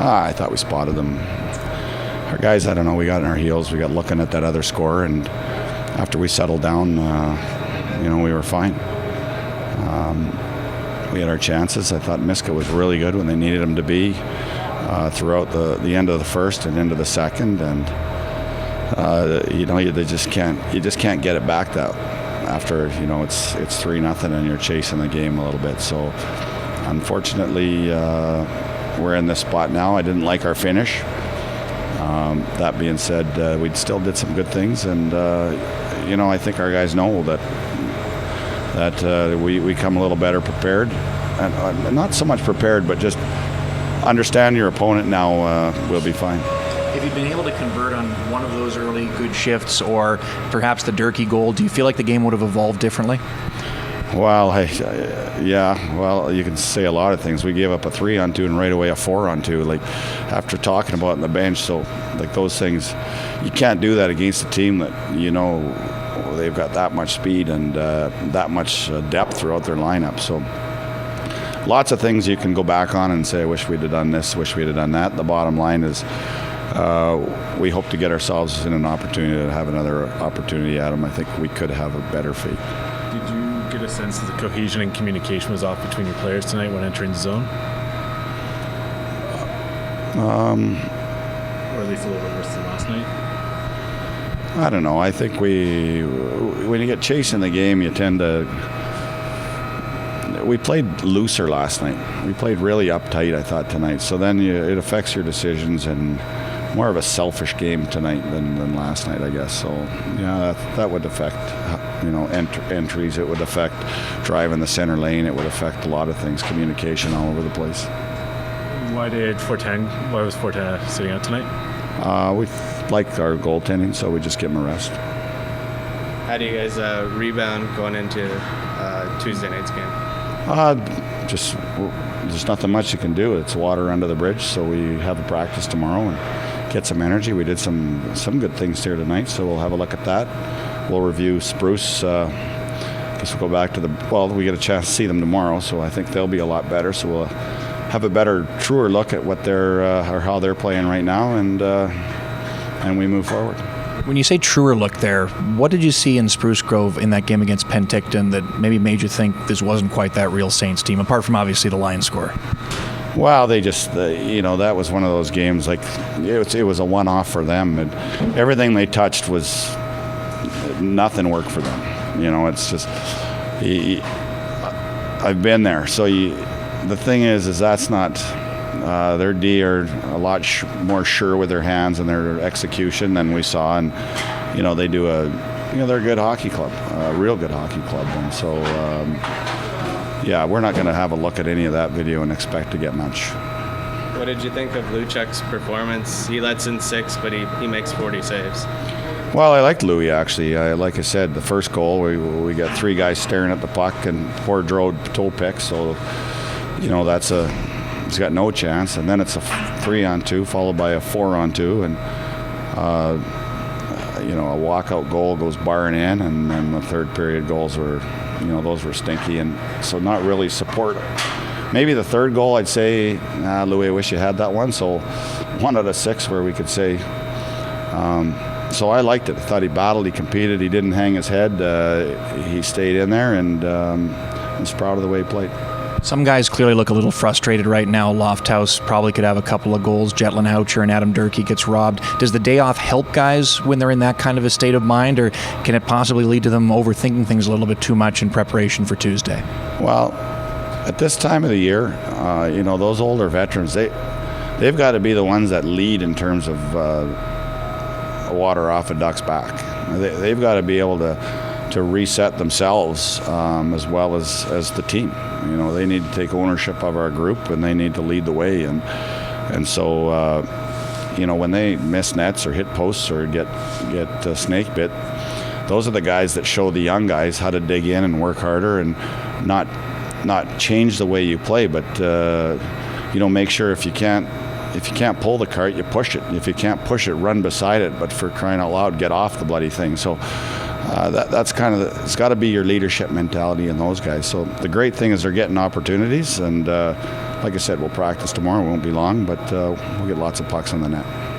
I thought we spotted them. Our guys, I don't know, we got in our heels. We got looking at that other score, and after we settled down, we were fine. We had our chances. I thought Miska was really good when they needed him to be throughout the end of the first and into the second, and you just can't get it back that after it's 3-0 and you're chasing the game a little bit. So unfortunately, we're in this spot now. I didn't like our finish. That being said, we still did some good things, and I think our guys know that we come a little better prepared, and not so much prepared, but just understand your opponent now. We'll be fine. If you'd been able to convert on one of those early good shifts, or perhaps the Durkee goal, do you feel like the game would have evolved differently? Well, Well, you can say a lot of things. We gave up a 3-on-2 and right away a 4-on-2. Like after talking about it on the bench, so like those things, you can't do that against a team that they've got that much speed and that much depth throughout their lineup. So lots of things you can go back on and say, I wish we'd have done this, wish we'd have done that. The bottom line is we hope to get ourselves in an opportunity to have another opportunity at them. I think we could have a better fate. Did you get a sense that the cohesion and communication was off between your players tonight when entering the zone? Or at least a little bit worse than last night? I don't know. I think when you get chasing the game, you tend to... We played looser last night. We played really uptight, I thought, tonight. So then it affects your decisions, and more of a selfish game tonight than last night, I guess. So, yeah, that would affect, entries. It would affect driving the center lane. It would affect a lot of things, communication all over the place. Why was Fortin sitting out tonight? We liked our goaltending, so we just give him a rest. How do you guys rebound going into Tuesday night's game? There's nothing much you can do. It's water under the bridge, so we have a practice tomorrow and get some energy. We did some good things here tonight, so we'll have a look at that. We'll review Spruce. Guess we'll go back to we get a chance to see them tomorrow, so I think they'll be a lot better. So we'll have a better, truer look at what or how they're playing right now, and we move forward. When you say truer look there, what did you see in Spruce Grove in that game against Penticton that maybe made you think this wasn't quite that real Saints team, apart from obviously the line score? Well, they just, that was one of those games, like, it was a one-off for them. And everything they touched was, nothing worked for them. It's just, I've been there. So the thing is that's not... their D are a lot more sure with their hands and their execution than we saw, and they do they're a good hockey club, a real good hockey club, and so we're not going to have a look at any of that video and expect to get much. What did you think of Luchek's performance? He lets in 6, but he makes 40 saves. Well, I liked Louis, actually. Like I said, the first goal, we got 3 guys staring at the puck and poor Drode toe pick, so he's got no chance, and then it's a 3-on-2 followed by a 4-on-2, and a walkout goal goes barring in, and then the third period goals were, those were stinky, and so not really support. Maybe the third goal, I'd say, Louis, I wish you had that one. So 1 out of 6 where we could say. So I liked it. I thought he battled, he competed, he didn't hang his head, he stayed in there, and I was proud of the way he played. Some guys clearly look a little frustrated right now. Lofthouse probably could have a couple of goals. Jetlin Houcher and Adam Durkee gets robbed. Does the day off help guys when they're in that kind of a state of mind, or can it possibly lead to them overthinking things a little bit too much in preparation for Tuesday? Well, at this time of the year, those older veterans, they've got to be the ones that lead in terms of water off a duck's back. They've got to be able to reset themselves as well as the team. They need to take ownership of our group, and they need to lead the way. And so, when they miss nets or hit posts or get snake bit, those are the guys that show the young guys how to dig in and work harder and not change the way you play, but make sure if you can't pull the cart, you push it. If you can't push it, run beside it. But for crying out loud, get off the bloody thing. So. That's kind of it's got to be your leadership mentality in those guys. So the great thing is they're getting opportunities, and like I said, we'll practice tomorrow. It won't be long, but we'll get lots of pucks on the net.